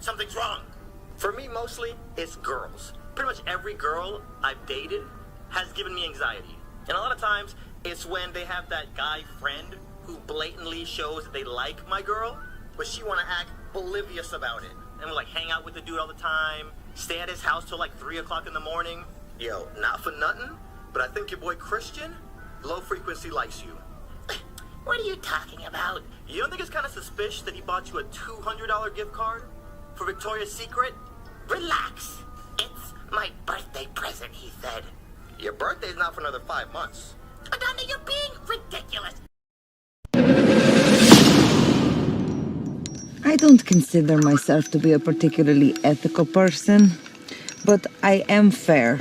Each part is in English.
something's wrong. For me, mostly, it's girls. Pretty much every girl I've dated has given me anxiety. And a lot of times, it's when they have that guy friend who blatantly shows that they like my girl, but she want to act oblivious about it. And we'll like hang out with the dude all the time, stay at his house till like 3 o'clock in the morning. Yo, not for nothing, but I think your boy Christian, low frequency, likes you. What are you talking about? You don't think it's kind of suspicious that he bought you a $200 gift card for Victoria's Secret? Relax. It's my birthday present, he said. Your birthday's not for another 5 months. Adana, you're being ridiculous. I don't consider myself to be a particularly ethical person, but I am fair.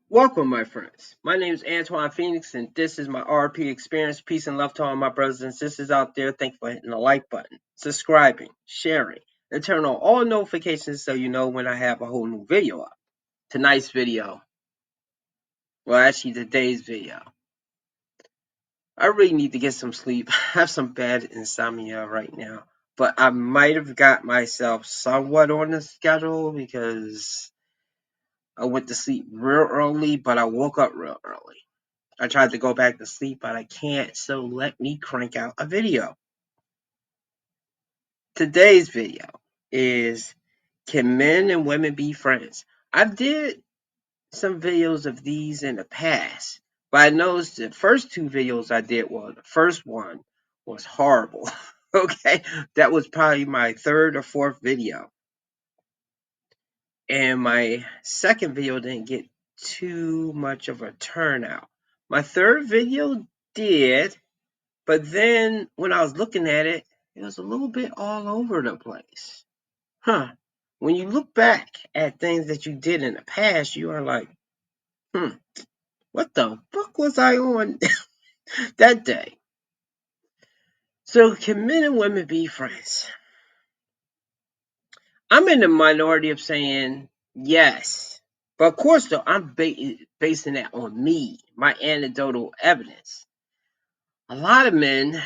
Welcome, my friends. My name is Antoine Phoenix, and this is my RP experience. Peace and love to all my brothers and sisters out there. Thank you for hitting the like button, subscribing, sharing, and turn on all notifications so you know when I have a whole new video up. Tonight's video, well, actually today's video, I really need to get some sleep. I have some bad insomnia right now, but I might have got myself somewhat on the schedule because I went to sleep real early, but I woke up real early. I tried to go back to sleep, but I can't, so let me crank out a video. Today's video is, can men and women be friends? I did some videos of these in the past, but I noticed the first two videos I did, well, the first one was horrible. Okay, that was probably my third or fourth video. And my second video didn't get too much of a turnout. My third video did, but then when I was looking at it, it was a little bit all over the place. When you look back at things that you did in the past, you are like, what the fuck was I on that day? So can men and women be friends? I'm in the minority of saying yes. But of course, though, I'm basing that on me, my anecdotal evidence. A lot of men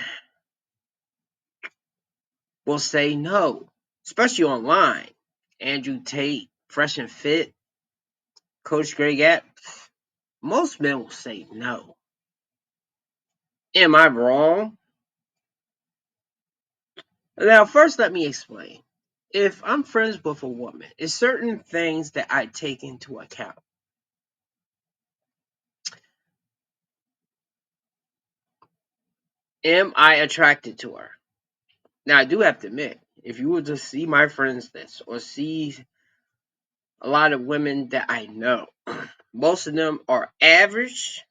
will say no, especially online. Andrew Tate, Fresh and Fit, Coach Greg App. Most men will say no. Am I wrong? Now, first, let me explain. If I'm friends with a woman, it's certain things that I take into account. Am I attracted to her? Now, I do have to admit, if you were to see my friends list or see a lot of women that I know, most of them are average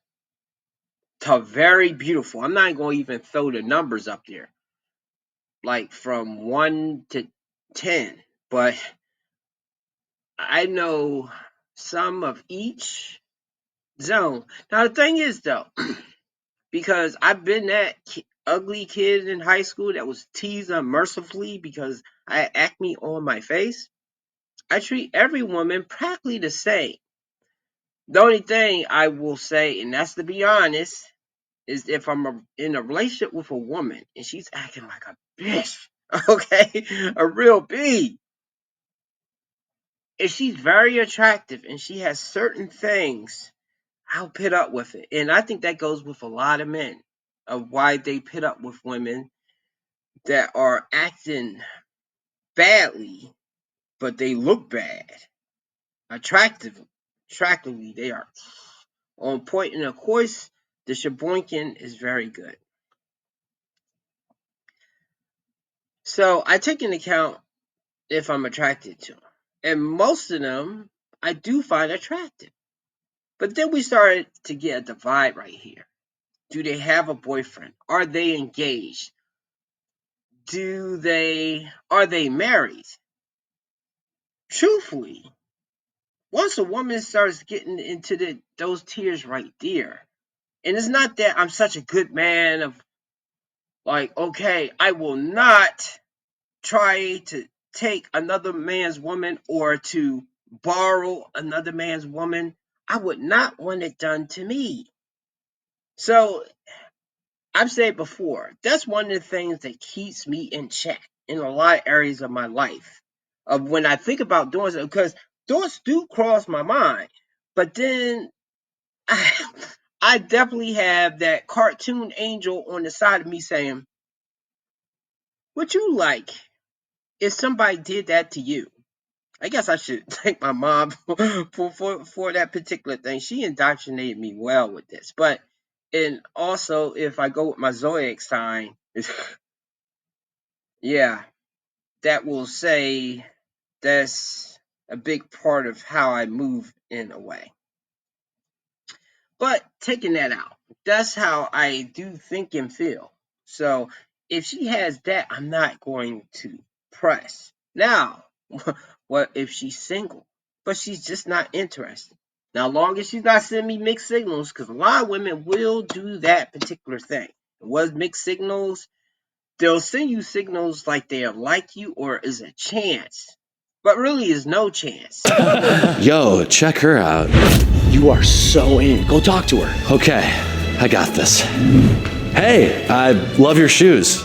to very beautiful. I'm not going to even throw the numbers up there, like from 1 to 10, but I know some of each zone. Now, the thing is, though, because I've been that ugly kid in high school that was teased unmercifully because I had acne on my face, I treat every woman practically the same. The only thing I will say, and that's to be honest, is if I'm in a relationship with a woman and she's acting like a bitch, okay, a real B, if she's very attractive and she has certain things I'll pit up with it. And I think that goes with a lot of men of why they pit up with women that are acting badly, but they look bad. Attractively, they are on point. And of course, the Sheboygan is very good. So I take into account if I'm attracted to them. And most of them I do find attractive. But then we started to get a divide right here. Do they have a boyfriend? Are they engaged? Are they married? Truthfully, once a woman starts getting into those tiers right there, and it's not that I'm such a good man of like, okay, I will not try to take another man's woman or to borrow another man's woman. I would not want it done to me. So I've said before, that's one of the things that keeps me in check in a lot of areas of my life. Of when I think about doing something, because thoughts do cross my mind, but then I definitely have that cartoon angel on the side of me saying, "What you like if somebody did that to you?" I guess I should thank my mom for that particular thing. She indoctrinated me well with this. But and also if I go with my zodiac sign, yeah, that will say that's a big part of how I move in a way. But taking that out, that's how I do think and feel. So if she has that, I'm not going to press. Now, what if she's single, but she's just not interested? Now, long as she's not sending me mixed signals, because a lot of women will do that particular thing. What mixed signals? They'll send you signals like they like you or is a chance, but really is no chance. Yo, check her out. You are so in. Go talk to her. Okay, I got this. Hey, I love your shoes.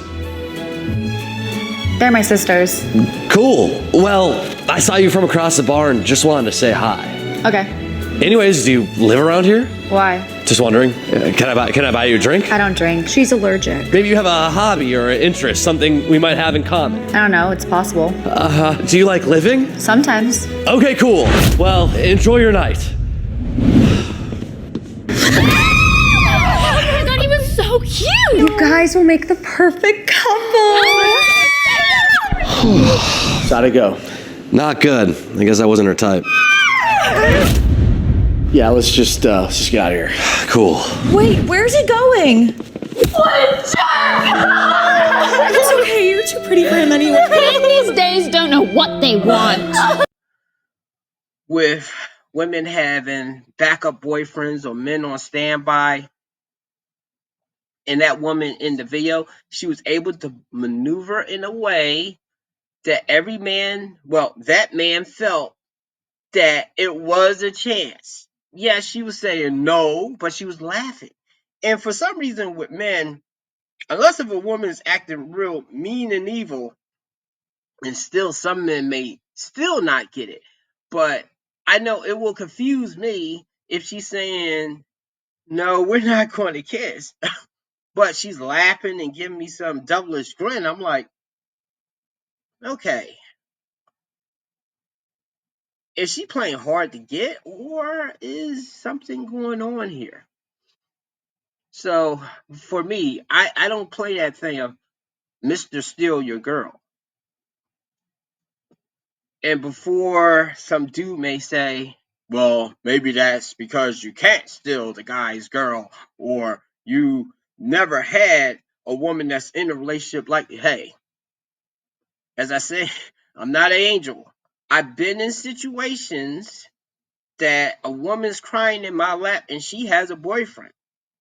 They're my sisters. Cool. Well, I saw you from across the bar and just wanted to say hi. Okay. Anyways, do you live around here? Why? Just wondering. Can I buy you a drink? I don't drink. She's allergic. Maybe you have a hobby or an interest, something we might have in common. I don't know. It's possible. Do you like living? Sometimes. Okay, cool. Well, enjoy your night. Oh my god, he was so cute! You guys will make the perfect couple. How'd it go? Not good. I guess I wasn't her type. Yeah, let's just get out of here. Cool. Wait, where's he going? What a jerk! It's okay, you're too pretty for him anyway. Men these days don't know what they want. With women having backup boyfriends or men on standby, and that woman in the video, she was able to maneuver in a way that that man felt that it was a chance. Yeah, she was saying no, but she was laughing. And for some reason with men, unless if a woman is acting real mean and evil, and still some men may still not get it. But I know it will confuse me if she's saying, no, we're not going to kiss. But she's laughing and giving me some devilish grin. I'm like, okay. Is she playing hard to get, or is something going on here? So for me, I don't play that thing of Mr. Steal Your Girl. And before some dude may say, well, maybe that's because you can't steal the guy's girl, or you never had a woman that's in a relationship like, hey, as I say, I'm not an angel. I've been in situations that a woman's crying in my lap and she has a boyfriend.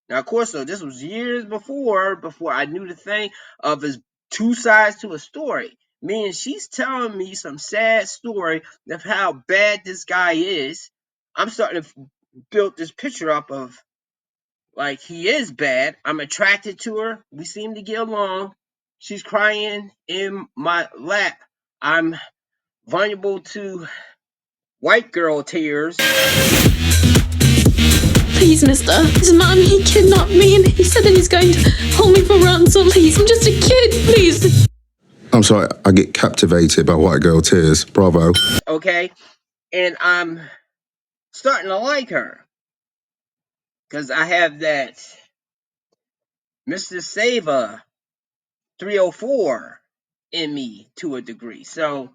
Now, of course, though, this was years before I knew the thing of his two sides to a story. Meaning she's telling me some sad story of how bad this guy is. I'm starting to build this picture up of, like, he is bad. I'm attracted to her. We seem to get along. She's crying in my lap. I'm vulnerable to white girl tears. Please, mister. His mom, he kidnapped me and he said that he's going to hold me for ransom. Please, I'm just a kid, please. I'm sorry, I get captivated by white girl tears. Bravo. Okay? And I'm starting to like her. Because I have that Mr. Saver 304 in me to a degree. So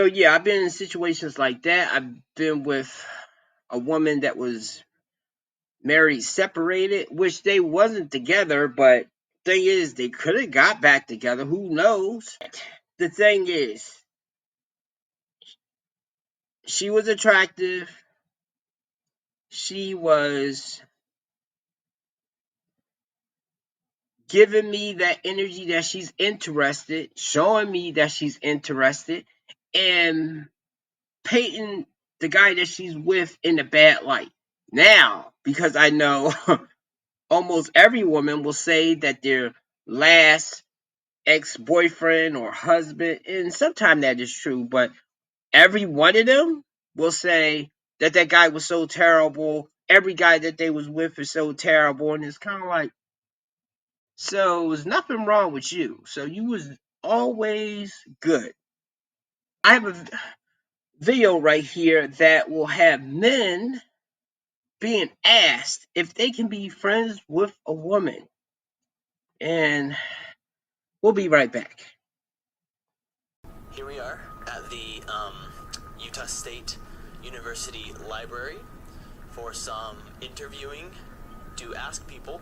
yeah, I've been in situations like that. I've been with a woman that was married separated, which they wasn't together, but thing is they could have got back together. Who knows? The thing is, she was attractive. She was giving me that energy that she's interested, showing me that she's interested, and painting the guy that she's with in a bad light. Now, because I know almost every woman will say that their last ex-boyfriend or husband, and sometimes that is true, but every one of them will say that that guy was so terrible. Every guy that they was with is so terrible, and it's kind of like, so there's nothing wrong with you. So you was always good. I have a video right here that will have men being asked if they can be friends with a woman. And we'll be right back. Here we are at the Utah State University Library for some interviewing to ask people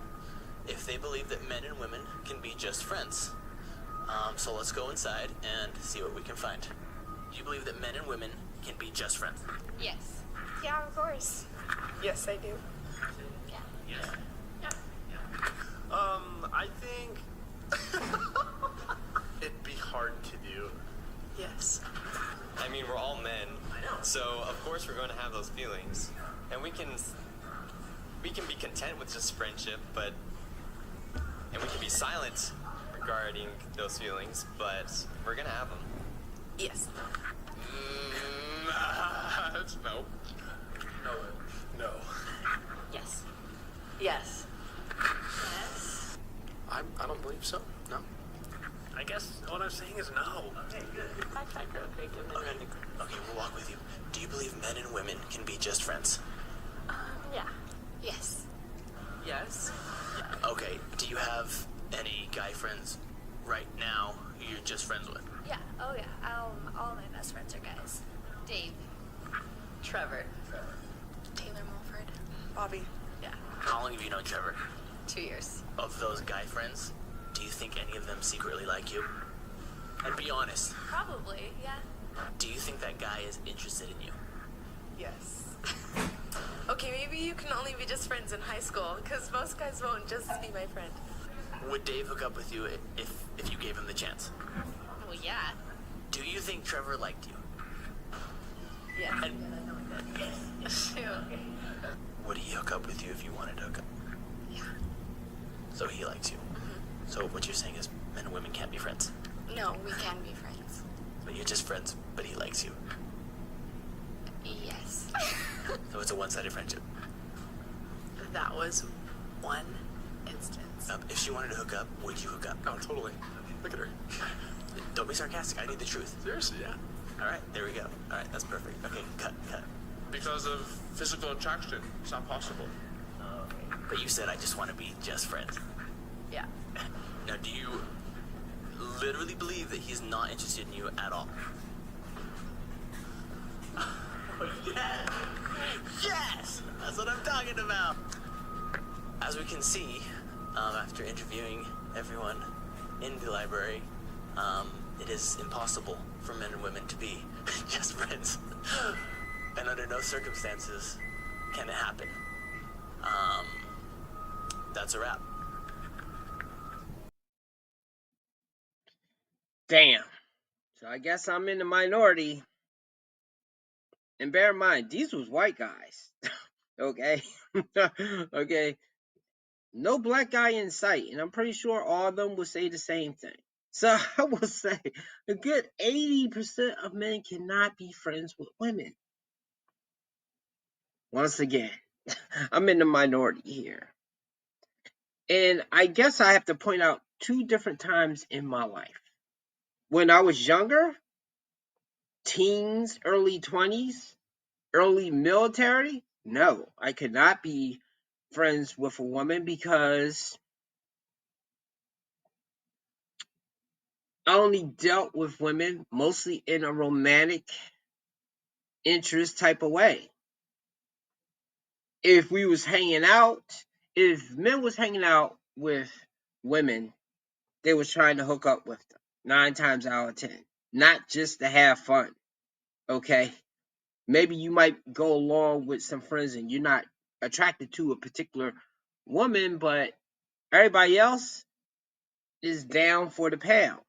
if they believe that men and women can be just friends. So let's go inside and see what we can find. Do you believe that men and women can be just friends? Yes. Yeah, of course. Yes, I do. Yes. I think it'd be hard to do. Yes. I mean, we're all men. I know. So, of course, we're going to have those feelings. And we can be content with just friendship, and we can be silent regarding those feelings, but we're going to have them. Yes. No. No. Yes. Yes. Yes. I don't believe so. No. I guess what I'm saying is no. Okay, we'll walk with you. Do you believe men and women can be just friends? Yeah. Yes. Yes. Okay, do you have any guy friends right now who you're just friends with? Yeah. Oh, yeah. All my best friends are guys. Dave. Trevor. Taylor Mulford. Bobby. Yeah. How long have you known Trevor? 2 years. Of those guy friends, do you think any of them secretly like you? And be honest, Probably, yeah. do you think that guy is interested in you? Yes. Okay, maybe you can only be just friends in high school, because most guys won't just be my friend. Would Dave hook up with you if you gave him the chance? Well, yeah. Do you think Trevor liked you? Yeah. And Shoot. would he hook up with you if you wanted to hook up? Yeah. So he likes you. So what you're saying is men and women can't be friends. No, we can be friends. But you're just friends, but he likes you. Yes. So it's a one-sided friendship. That was one instance. If she wanted to hook up, would you hook up? Oh, totally. Look at her. Don't be sarcastic. I need the truth. Seriously, yeah. All right, there we go. All right, that's perfect. Okay, cut. Because of physical attraction. It's not possible. Okay. But you said I just want to be just friends. Yeah. Now, do you literally believe that he's not interested in you at all? Yes! Yes! That's what I'm talking about! As we can see, after interviewing everyone in the library, it is impossible for men and women to be just friends. And under no circumstances can it happen. That's a wrap. Damn. So I guess I'm in the minority. And bear in mind, these was white guys. Okay? Okay? No black guy in sight. And I'm pretty sure all of them will say the same thing. So I will say a good 80% of men cannot be friends with women. Once again, I'm in the minority here. And I guess I have to point out two different times in my life. When I was younger, teens, early 20s, early military, no, I could not be friends with a woman because I only dealt with women mostly in a romantic interest type of way. If we was hanging out, if men was hanging out with women, they was trying to hook up with them 9 times out of 10, not just to have fun. Okay, maybe you might go along with some friends and you're not attracted to a particular woman, but everybody else is down for the pound.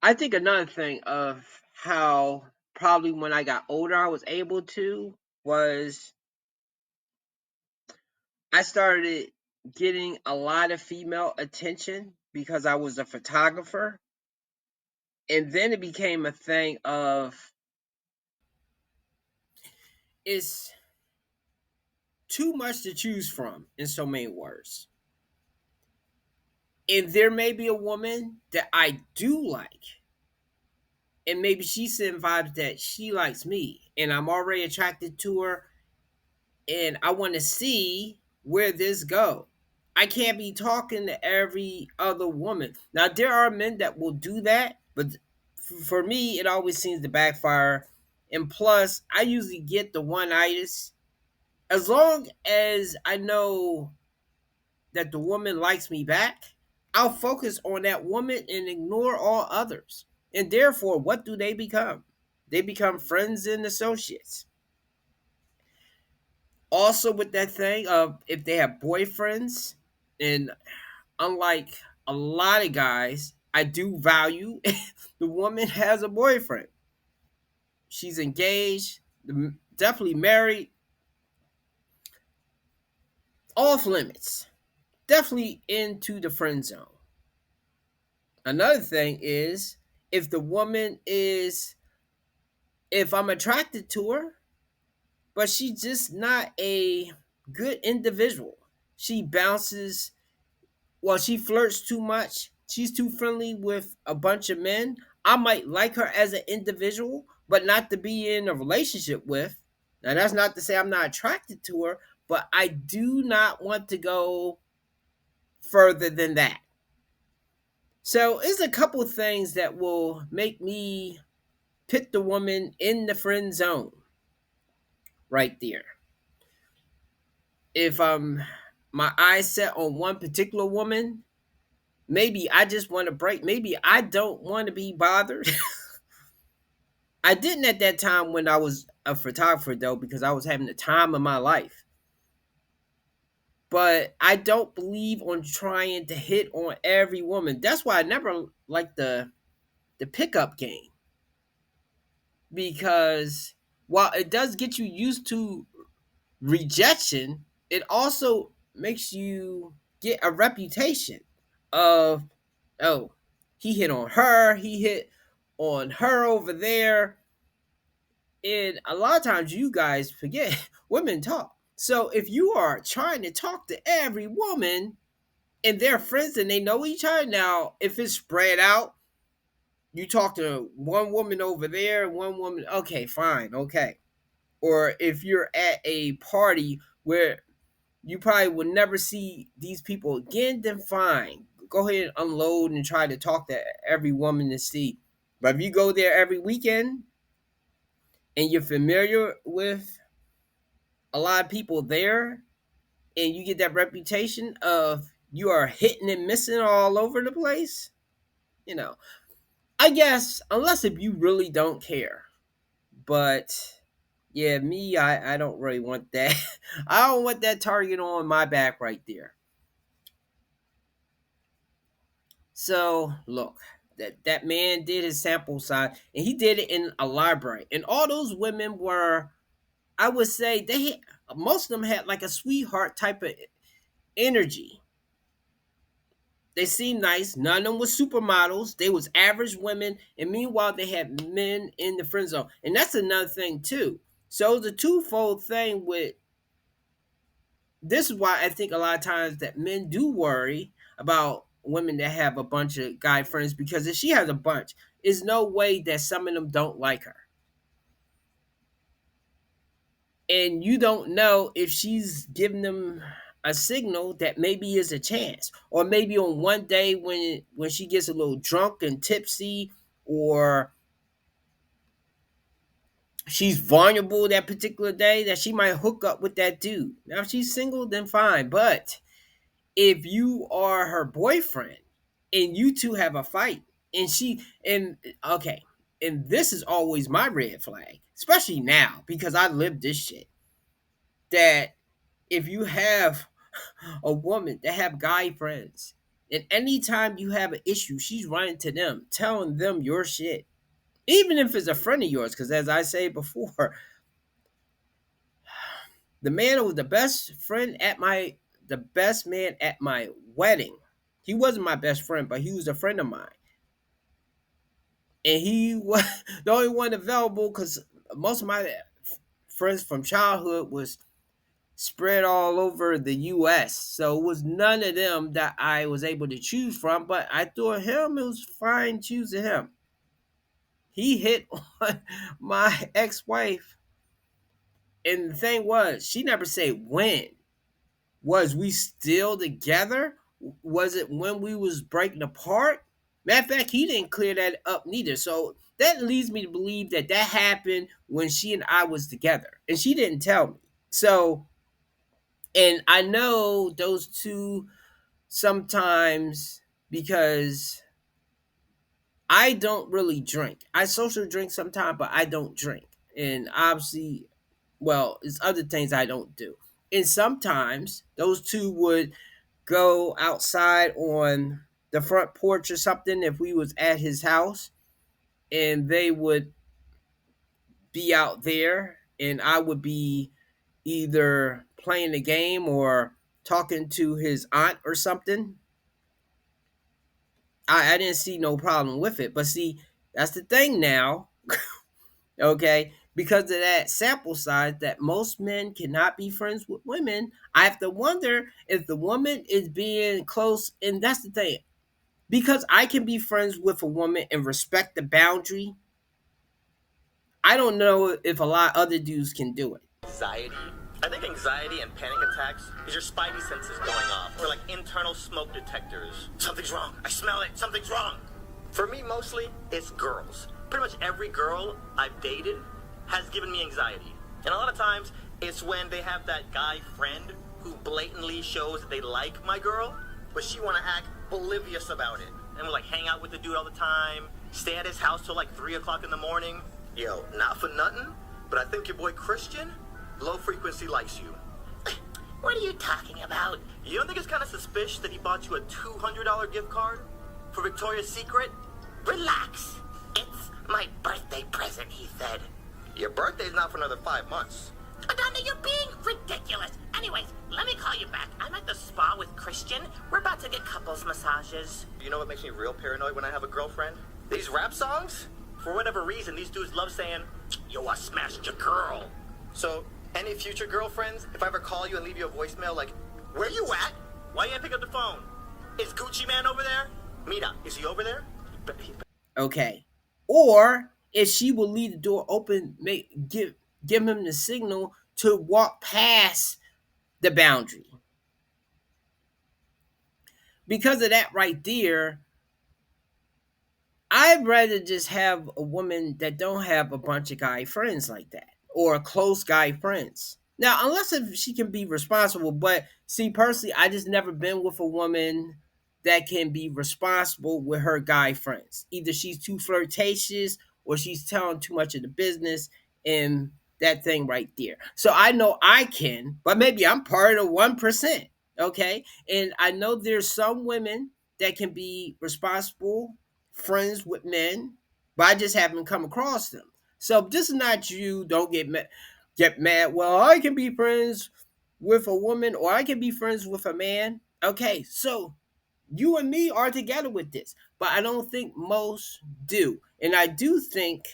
I think another thing of how probably when I got older I was able to was I started getting a lot of female attention because I was a photographer. And then it became a thing of it's too much to choose from in so many words. And there may be a woman that I do like, and maybe she's sending vibes that she likes me, and I'm already attracted to her, and I want to see where this go. I can't be talking to every other woman. Now there are men that will do that, but for me, it always seems to backfire. And plus, I usually get the one itis. As long as I know that the woman likes me back, I'll focus on that woman and ignore all others. And therefore, what do they become? They become friends and associates. Also, with that thing of if they have boyfriends, and unlike a lot of guys, I do value the woman has a boyfriend. She's engaged, definitely married, off limits, definitely into the friend zone. Another thing is if the woman is, if I'm attracted to her, but she's just not a good individual. She bounces, well, she flirts too much. She's too friendly with a bunch of men. I might like her as an individual, but not to be in a relationship with. Now, that's not to say I'm not attracted to her, but I do not want to go further than that. So, it's a couple of things that will make me put the woman in the friend zone right there. If my eyes set on one particular woman, maybe I just want to break. Maybe I don't want to be bothered. I didn't at that time when I was a photographer though, because I was having the time of my life. But I don't believe on trying to hit on every woman. That's why I never liked the pickup game. Because while it does get you used to rejection, it also makes you get a reputation of, oh, he hit on her, he hit on her over there. And a lot of times you guys forget women talk. So if you are trying to talk to every woman and they're friends and they know each other, now if it's spread out, you talk to one woman over there, one woman, okay, fine, okay. Or if you're at a party where you probably will never see these people again, then fine. Go ahead and unload and try to talk to every woman to see. But if you go there every weekend and you're familiar with a lot of people there and you get that reputation of you are hitting and missing all over the place, you know, I guess, unless if you really don't care. But yeah, me, I don't really want that. I don't want that target on my back right there. So look, that man did his sample size, and he did it in a library, and all those women were, I would say, most of them had like a sweetheart type of energy. They seemed nice. None of them was supermodels. They was average women, and meanwhile they had men in the friend zone. And that's another thing too. So the twofold thing with this is why I think a lot of times that men do worry about women that have a bunch of guy friends, because if she has a bunch, there's no way that some of them don't like her. And you don't know if she's giving them a signal that maybe is a chance, or maybe on one day when she gets a little drunk and tipsy, or she's vulnerable that particular day, that she might hook up with that dude. Now if she's single, then fine, but if you are her boyfriend and you two have a fight, and okay, and this is always my red flag, especially now because I live this shit, that if you have a woman that have guy friends, and anytime you have an issue, she's running to them, telling them your shit, even if it's a friend of yours. Because as I say before, the man who was the best man at my wedding, he wasn't my best friend, but he was a friend of mine, and he was the only one available because most of my friends from childhood was spread all over the US. So it was none of them that I was able to choose from, but I thought him, it was fine choosing him. He hit on my ex-wife. And the thing was, she never said when. Was we still together? Was it when we was breaking apart? Matter of fact, he didn't clear that up neither. So that leads me to believe that that happened when she and I was together. And she didn't tell me. So, and I know those two sometimes, because I don't really drink. I social drink sometimes, but I don't drink. And obviously, well, it's other things I don't do. And sometimes those two would go outside on the front porch or something if we was at his house, and they would be out there and I would be either playing the game or talking to his aunt or something. I didn't see no problem with it. But see, that's the thing now, okay? Because of that sample size that most men cannot be friends with women, I have to wonder if the woman is being close. And that's the thing. Because I can be friends with a woman and respect the boundary, I don't know if a lot of other dudes can do it. Anxiety. I think anxiety and panic attacks is your spidey senses going off, or like internal smoke detectors. Something's wrong. I smell it. Something's wrong. For me, mostly, it's girls. Pretty much every girl I've dated has given me anxiety. And a lot of times, it's when they have that guy friend who blatantly shows that they like my girl, but she want to act oblivious about it. And we like hang out with the dude all the time, stay at his house till like 3 o'clock in the morning. Yo, not for nothing, but I think your boy Christian, low frequency, likes you. What are you talking about? You don't think it's kind of suspicious that he bought you a $200 gift card for Victoria's Secret? Relax. It's my birthday present, he said. Your birthday's not for another 5 months. Adana, you're being ridiculous. Anyways, let me call you back. I'm at the spa with Christian. We're about to get couples massages. You know what makes me real paranoid when I have a girlfriend? These rap songs? For whatever reason, these dudes love saying, yo, I smashed your girl. So, any future girlfriends, if I ever call you and leave you a voicemail like, where you at? Why you ain't pick up the phone? Is Gucci Man over there? Mira, is he over there? Okay. Or if she will leave the door open, give him the signal to walk past the boundary. Because of that right there, I'd rather just have a woman that don't have a bunch of guy friends like that, or close guy friends. Now, unless if she can be responsible, but see, personally, I just never been with a woman that can be responsible with her guy friends. Either she's too flirtatious or she's telling too much of the business, and that thing right there. So I know I can, but maybe I'm part of the 1%. Okay. And I know there's some women that can be responsible friends with men, but I just haven't come across them. So if this is not you, don't get mad. Get mad. Well, I can be friends with a woman, or I can be friends with a man. Okay, so you and me are together with this. But I don't think most do. And I do think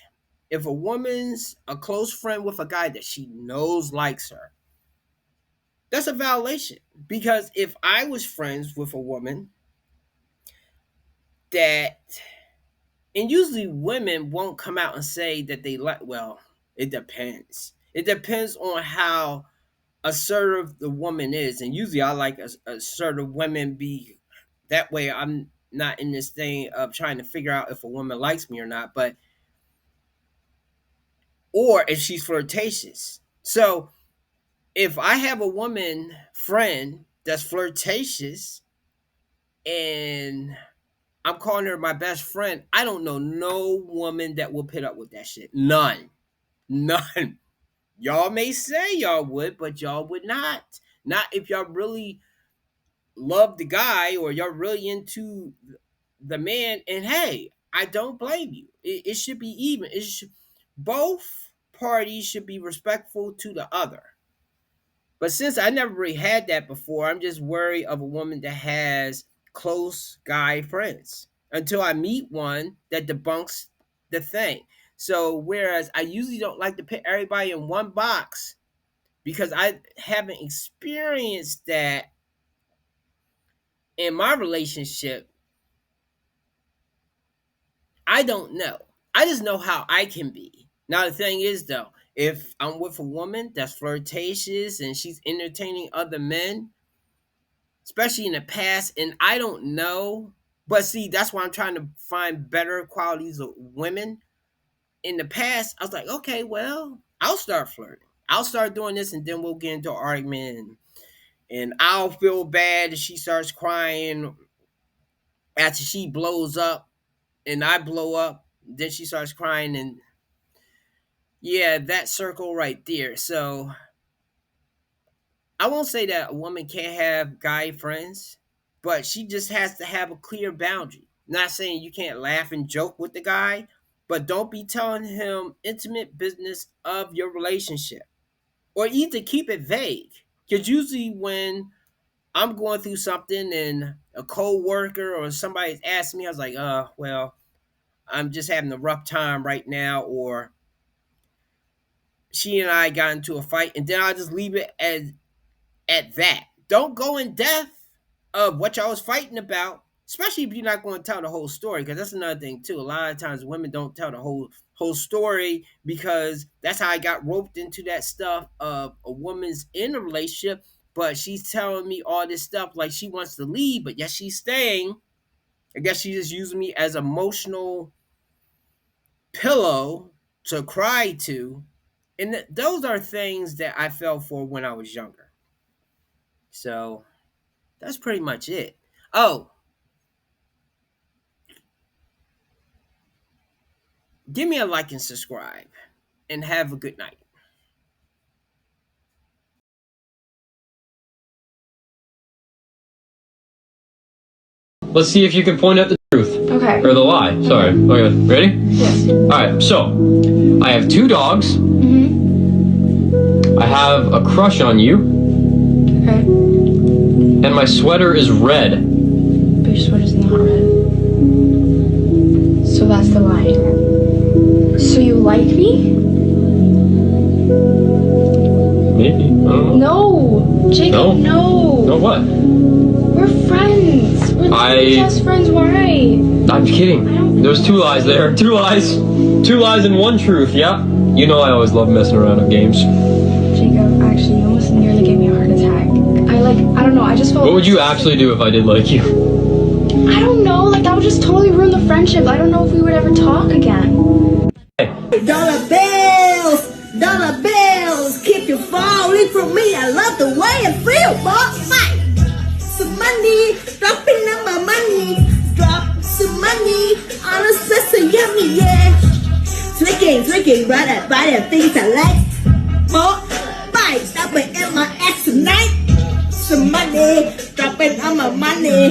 if a woman's a close friend with a guy that she knows likes her, that's a violation. Because if I was friends with a woman that, and usually women won't come out and say that they like, well, it depends. It depends on how assertive the woman is. And usually I like assertive women be that way. I'm not in this thing of trying to figure out if a woman likes me or not, but or if she's flirtatious. So if I have a woman friend that's flirtatious and I'm calling her my best friend, I don't know no woman that will put up with that shit. None. Y'all may say y'all would, but y'all would not. Not if y'all really love the guy or y'all really into the man. And hey, I don't blame you. It should be even. Both parties should be respectful to the other. But since I never really had that before, I'm just worried of a woman that has close guy friends until I meet one that debunks the thing. So whereas I usually don't like to put everybody in one box because I haven't experienced that in my relationship, I don't know. I just know how I can be. Now the thing is though, if I'm with a woman that's flirtatious and she's entertaining other men, especially in the past, and I don't know, but see, that's why I'm trying to find better qualities of women. In the past, I was like, okay, well, I'll start flirting. I'll start doing this, and then we'll get into an argument, and I'll feel bad if she starts crying after she blows up, and I blow up. Then she starts crying, and yeah, that circle right there. So I won't say that a woman can't have guy friends, but she just has to have a clear boundary. Not saying you can't laugh and joke with the guy, but don't be telling him intimate business of your relationship. Or either keep it vague. Because usually when I'm going through something and a co-worker or somebody's asking me, I was like, well, I'm just having a rough time right now, or she and I got into a fight, and then I'll just leave it at that. Don't go in depth of what y'all was fighting about, especially if you're not going to tell the whole story, because that's another thing too. A lot of times women don't tell the whole story because that's how I got roped into that stuff of a woman's in a relationship, but she's telling me all this stuff like she wants to leave, but yes, she's staying. I guess she's just using me as emotional pillow to cry to. And those are things that I fell for when I was younger. So that's pretty much it. Oh, give me a like and subscribe, and have a good night. Let's see if you can point out the truth. Okay. Or the lie. Sorry. Okay. Ready? Yes. Alright, so I have 2 dogs. I have a crush on you. Okay. And my sweater is red. But your sweater's not red. So that's the lie. So you like me? Maybe. I don't know. No! Jacob, no! No what? We're friends! We're just friends, why? I'm kidding. There's 2 lies there. 2 lies. 2 lies and 1 truth, yeah? You know I always love messing around with games. Jacob, actually, you almost nearly gave me a heart attack. I don't know, I just felt... What would you actually do if I did like you? I don't know, like that would just totally ruin the friendship. I don't know if we would ever talk again. Dollar bills, keep you falling from me. I love the way I feel, boss. Some money, dropping on my money. Drop some money on a sister, yummy, yeah. Tricking, right at things I like. More, buy, stopping in my ass tonight. Some money, dropping on my money.